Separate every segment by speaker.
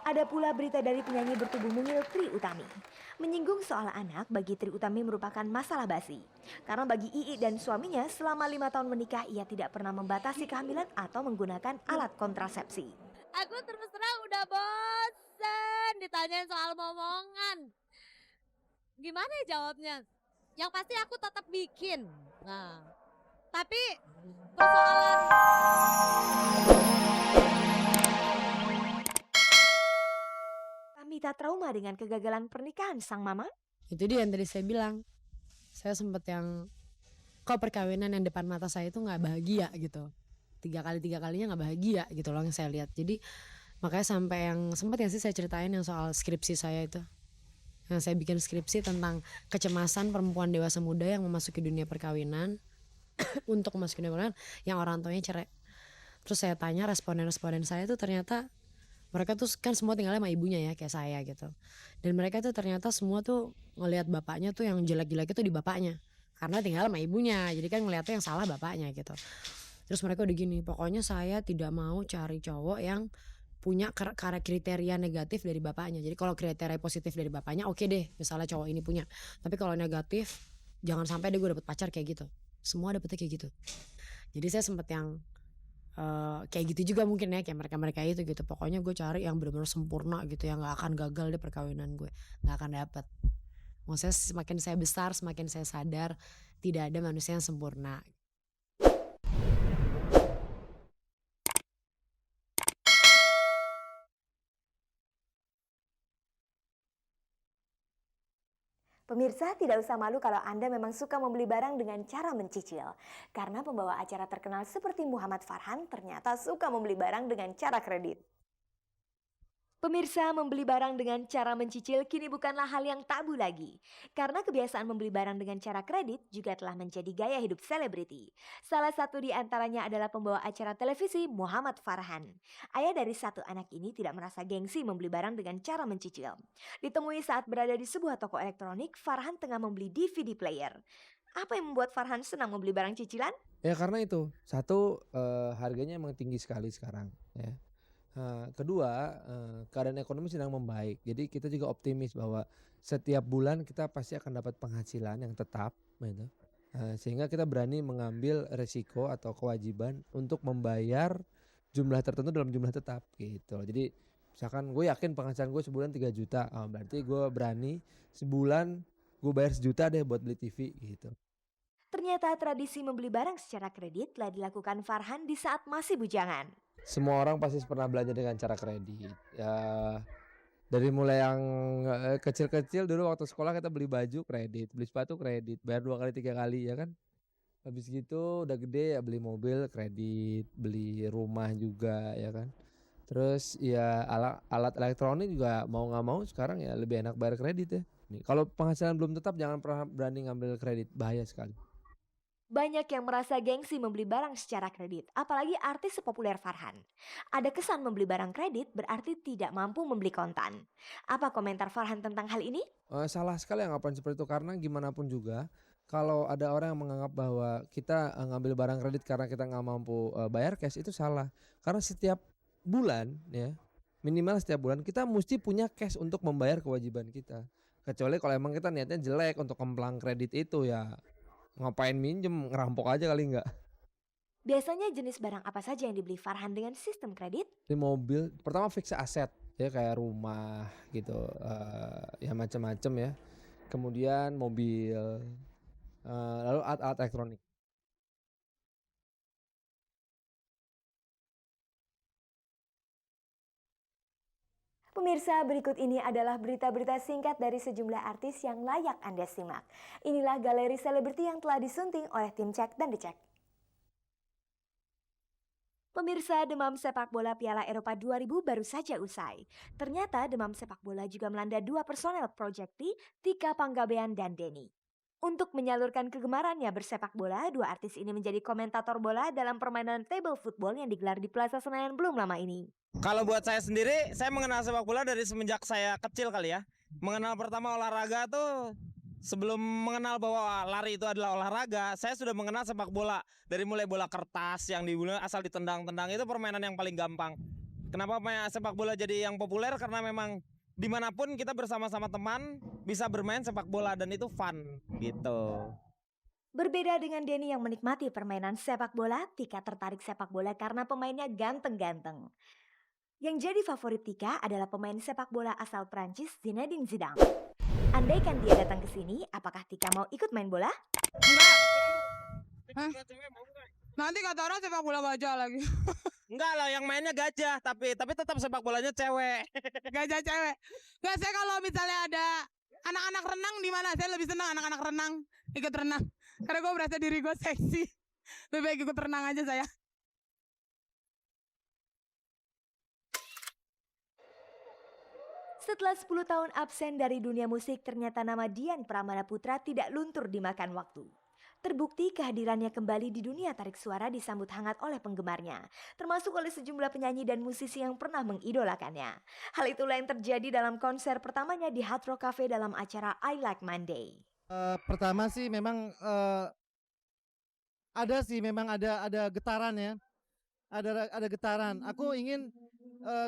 Speaker 1: Ada pula berita dari penyanyi bertubuh mungil Trie Utami. Menyinggung soal anak bagi Trie Utami merupakan masalah basi. Karena bagi Ii dan suaminya selama 5 tahun menikah ia tidak pernah membatasi kehamilan atau menggunakan alat kontrasepsi.
Speaker 2: Aku terus terang udah bosen ditanyain soal momongan. Gimana ya jawabnya? Yang pasti aku tetap bikin. Nah, tapi persoalan
Speaker 1: Kami tak trauma dengan kegagalan pernikahan sang mama?
Speaker 3: Itu dia yang tadi saya bilang. Saya sempat yang kok perkawinan yang depan mata saya itu nggak bahagia gitu. Tiga kalinya nggak bahagia gitu loh yang saya lihat. Jadi makanya sampai yang sempat ya sih saya ceritain yang soal skripsi saya itu. Yang saya bikin skripsi tentang kecemasan perempuan dewasa muda yang memasuki dunia perkawinan untuk memasuki dunia perkawinan yang orang tuanya cerai. Terus saya tanya responden-responden saya tuh ternyata mereka tuh kan semua tinggalnya sama ibunya ya kayak saya gitu. Dan mereka tuh ternyata semua tuh ngelihat bapaknya tuh yang jelek-jelek itu di bapaknya. Karena tinggal sama ibunya. Jadi kan ngelihatnya yang salah bapaknya gitu. Terus mereka udah gini, pokoknya saya tidak mau cari cowok yang punya kriteria negatif dari bapaknya. Jadi kalau kriteria positif dari bapaknya oke deh, misalnya cowok ini punya. Tapi kalau negatif jangan sampai deh gue dapet pacar kayak gitu. Semua dapetnya kayak gitu. Jadi saya sempet yang kayak gitu juga mungkin ya kayak mereka-mereka itu gitu. Pokoknya gue cari yang benar-benar sempurna gitu yang nggak akan gagal deh perkawinan gue, nggak akan dapet. Maksudnya semakin saya besar semakin saya sadar tidak ada manusia yang sempurna.
Speaker 1: Pemirsa tidak usah malu kalau Anda memang suka membeli barang dengan cara mencicil. Karena pembawa acara terkenal seperti Muhammad Farhan ternyata suka membeli barang dengan cara kredit. Pemirsa, membeli barang dengan cara mencicil kini bukanlah hal yang tabu lagi. Karena kebiasaan membeli barang dengan cara kredit juga telah menjadi gaya hidup selebriti. Salah satu di antaranya adalah pembawa acara televisi Muhammad Farhan. Ayah dari satu anak ini tidak merasa gengsi membeli barang dengan cara mencicil. Ditemui saat berada di sebuah toko elektronik, Farhan tengah membeli DVD player. Apa yang membuat Farhan senang membeli barang cicilan?
Speaker 4: Ya karena itu, satu harganya emang tinggi sekali sekarang ya. Kedua, keadaan ekonomi sedang membaik. Jadi kita juga optimis bahwa setiap bulan kita pasti akan dapat penghasilan yang tetap gitu. Sehingga kita berani mengambil resiko atau kewajiban untuk membayar jumlah tertentu dalam jumlah tetap gitu. Jadi misalkan gue yakin penghasilan gue sebulan 3 juta, berarti gue berani sebulan gue bayar 1 juta deh buat beli TV gitu.
Speaker 1: Ternyata tradisi membeli barang secara kredit telah dilakukan Farhan di saat masih bujangan.
Speaker 4: Semua orang pasti pernah belanja dengan cara kredit. Ya dari mulai yang kecil-kecil dulu waktu sekolah kita beli baju kredit, beli sepatu kredit, bayar 2 kali 3 kali ya kan. Habis gitu udah gede ya beli mobil kredit, beli rumah juga ya kan. Terus ya alat elektronik juga mau nggak mau sekarang ya lebih enak bayar kredit ya. Nih, kalau penghasilan belum tetap jangan pernah berani ngambil kredit, bahaya sekali.
Speaker 1: Banyak yang merasa gengsi membeli barang secara kredit, apalagi artis sepopuler Farhan. Ada kesan membeli barang kredit berarti tidak mampu membeli kontan. Apa komentar Farhan tentang hal ini?
Speaker 4: Salah sekali anggapan seperti itu karena gimana pun juga kalau ada orang yang menganggap bahwa kita ngambil barang kredit karena kita nggak mampu bayar cash itu salah. Karena setiap bulan ya minimal setiap bulan kita mesti punya cash untuk membayar kewajiban kita. Kecuali kalau emang kita niatnya jelek untuk kemplang kredit itu ya ngapain minjem, ngerampok aja kali enggak.
Speaker 1: Biasanya jenis barang apa saja yang dibeli Farhan dengan sistem kredit?
Speaker 4: Di mobil pertama fix aset ya kayak rumah gitu, ya macam-macam ya. Kemudian mobil, lalu alat-alat elektronik.
Speaker 1: Pemirsa, berikut ini adalah berita-berita singkat dari sejumlah artis yang layak Anda simak. Inilah galeri selebriti yang telah disunting oleh tim Cek dan Dicek. Pemirsa, demam sepak bola Piala Eropa 2000 baru saja usai. Ternyata demam sepak bola juga melanda dua personel Projekti, Tika Panggabean dan Denny. Untuk menyalurkan kegemarannya bersepak bola, dua artis ini menjadi komentator bola dalam permainan table football yang digelar di Plaza Senayan belum lama ini.
Speaker 5: Kalau buat saya sendiri, saya mengenal sepak bola dari semenjak saya kecil kali ya. Mengenal pertama olahraga tuh sebelum mengenal bahwa lari itu adalah olahraga, saya sudah mengenal sepak bola. Dari mulai bola kertas yang asal ditendang-tendang itu permainan yang paling gampang. Kenapa sepak bola jadi yang populer? Karena memang dimanapun kita bersama-sama teman bisa bermain sepak bola dan itu fun gitu.
Speaker 1: Berbeda dengan Denny yang menikmati permainan sepak bola, Tika tertarik sepak bola karena pemainnya ganteng-ganteng. Yang jadi favorit Tika adalah pemain sepak bola asal Prancis Zinedine Zidane. Andaikan dia datang ke sini, apakah Tika mau ikut main bola?
Speaker 6: Nanti kata orang sepak bola gajah lagi.
Speaker 5: Enggak lah, yang mainnya gajah, tapi tetap sepak bolanya cewek.
Speaker 6: Gajah cewek. Nggak, saya kalau misalnya ada anak-anak renang di mana, saya lebih senang anak-anak renang ikut renang. Karena gue merasa diri gue seksi. Lebih baik ikut renang aja saya.
Speaker 1: Setelah 10 tahun absen dari dunia musik, ternyata nama Dian Pramana Putra tidak luntur dimakan waktu. Terbukti kehadirannya kembali di dunia tarik suara disambut hangat oleh penggemarnya, termasuk oleh sejumlah penyanyi dan musisi yang pernah mengidolakannya. Hal itulah yang terjadi dalam konser pertamanya di Hard Rock Cafe dalam acara I Like Monday.
Speaker 7: Pertama sih memang ada getaran ya, ada getaran. Aku ingin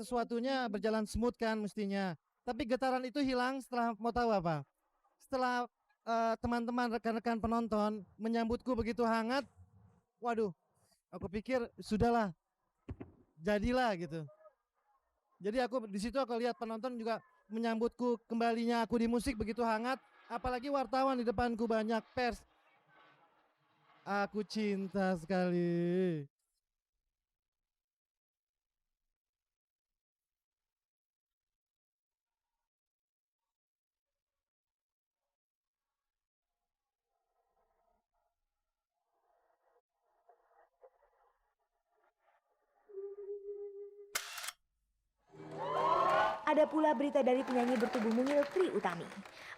Speaker 7: sesuatunya berjalan smooth kan mestinya, tapi getaran itu hilang setelah mau tahu apa? Setelah teman-teman rekan-rekan penonton menyambutku begitu hangat, waduh, aku pikir sudahlah, jadilah gitu. Jadi di situ aku lihat penonton juga menyambutku kembalinya aku di musik begitu hangat, apalagi wartawan di depanku banyak pers. Aku cinta sekali.
Speaker 1: Ada pula berita dari penyanyi bertubuh mungil Trie Utami.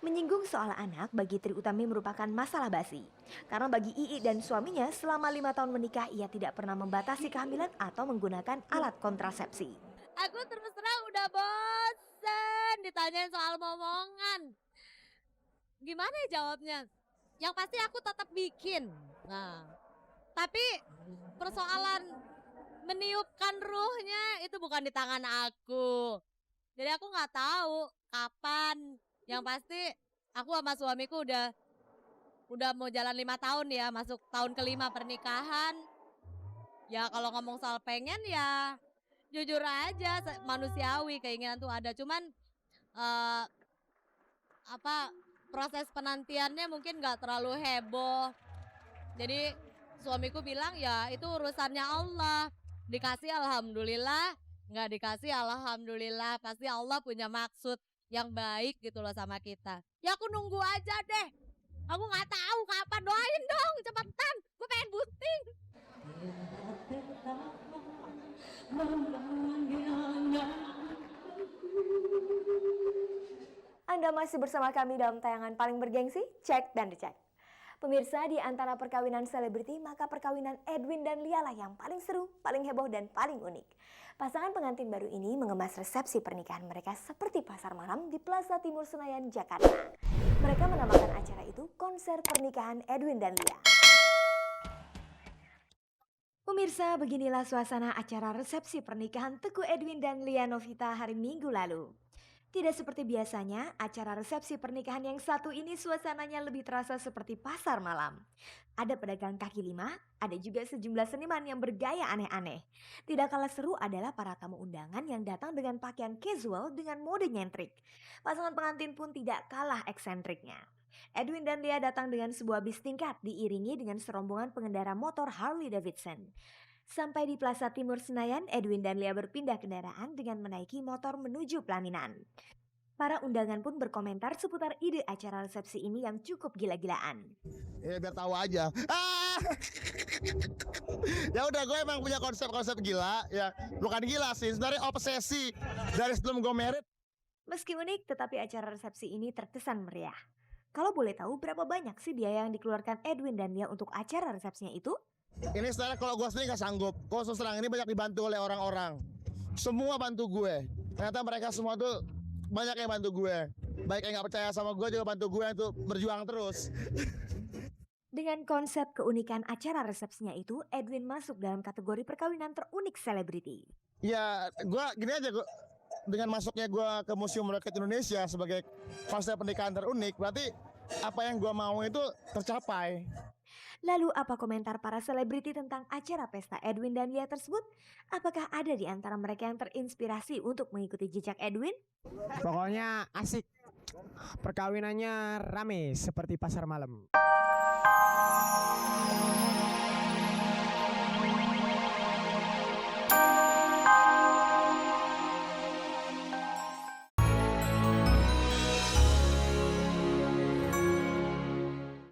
Speaker 1: Menyinggung soal anak, bagi Trie Utami merupakan masalah basi. Karena bagi Ii dan suaminya selama 5 tahun menikah ia tidak pernah membatasi kehamilan atau menggunakan alat kontrasepsi.
Speaker 2: Aku terus terang udah bosen ditanyain soal momongan. Gimana ya jawabnya? Yang pasti aku tetap bikin. Nah, tapi persoalan meniupkan ruhnya itu bukan di tangan aku. Jadi aku nggak tahu kapan. Yang pasti aku sama suamiku udah mau jalan 5 tahun ya, masuk tahun ke-5 pernikahan. Ya kalau ngomong soal pengen ya jujur aja, manusiawi, keinginan tuh ada. Cuman proses penantiannya mungkin nggak terlalu heboh. Jadi suamiku bilang ya itu urusannya Allah. Dikasih alhamdulillah, nggak dikasih alhamdulillah, pasti Allah punya maksud yang baik gitu loh sama kita. Ya aku nunggu aja deh. Aku nggak tahu kapan, doain dong cepetan. Gue pengen boosting.
Speaker 1: Anda masih bersama kami dalam tayangan paling bergengsi, Cek dan Dicek. Pemirsa, di antara perkawinan selebriti, maka perkawinan Edwin dan Lia lah yang paling seru, paling heboh, dan paling unik. Pasangan pengantin baru ini mengemas resepsi pernikahan mereka seperti pasar malam di Plaza Timur Senayan, Jakarta. Mereka menamakan acara itu Konser Pernikahan Edwin dan Lia. Pemirsa, beginilah suasana acara resepsi pernikahan Teguh Edwin dan Lia Novita hari Minggu lalu. Tidak seperti biasanya, acara resepsi pernikahan yang satu ini suasananya lebih terasa seperti pasar malam. Ada pedagang kaki lima, ada juga sejumlah seniman yang bergaya aneh-aneh. Tidak kalah seru adalah para tamu undangan yang datang dengan pakaian casual dengan mode nyentrik. Pasangan pengantin pun tidak kalah eksentriknya. Edwin dan Lia datang dengan sebuah bis tingkat diiringi dengan serombongan pengendara motor Harley Davidson. Sampai di Plaza Timur Senayan, Edwin dan Lia berpindah kendaraan dengan menaiki motor menuju pelaminan. Para undangan pun berkomentar seputar ide acara resepsi ini yang cukup gila-gilaan.
Speaker 8: Ya biar tahu aja. Ya udah, gue emang punya konsep-konsep gila ya. Bukan gila sih, sebenarnya obsesi dari sebelum gue married.
Speaker 1: Meski unik, tetapi acara resepsi ini terkesan meriah. Kalau boleh tahu berapa banyak sih biaya yang dikeluarkan Edwin dan Lia untuk acara resepsinya itu?
Speaker 8: Ini sebenarnya kalau gue sendiri gak sanggup. Kalau serang ini banyak dibantu oleh orang-orang. Semua bantu gue. Ternyata mereka semua tuh banyak yang bantu gue. Baik yang gak percaya sama gue juga bantu gue untuk berjuang terus.
Speaker 1: Dengan konsep keunikan acara resepsinya itu, Edwin masuk dalam kategori perkawinan terunik selebriti.
Speaker 8: Ya, gua gini aja, gua dengan masuknya gua ke Museum Rakyat Indonesia sebagai fase pernikahan terunik, berarti apa yang gua mau itu tercapai.
Speaker 1: Lalu apa komentar para selebriti tentang acara pesta Edwin dan Lia tersebut? Apakah ada di antara mereka yang terinspirasi untuk mengikuti jejak Edwin?
Speaker 9: Pokoknya asik. Perkawinannya rame seperti pasar malam.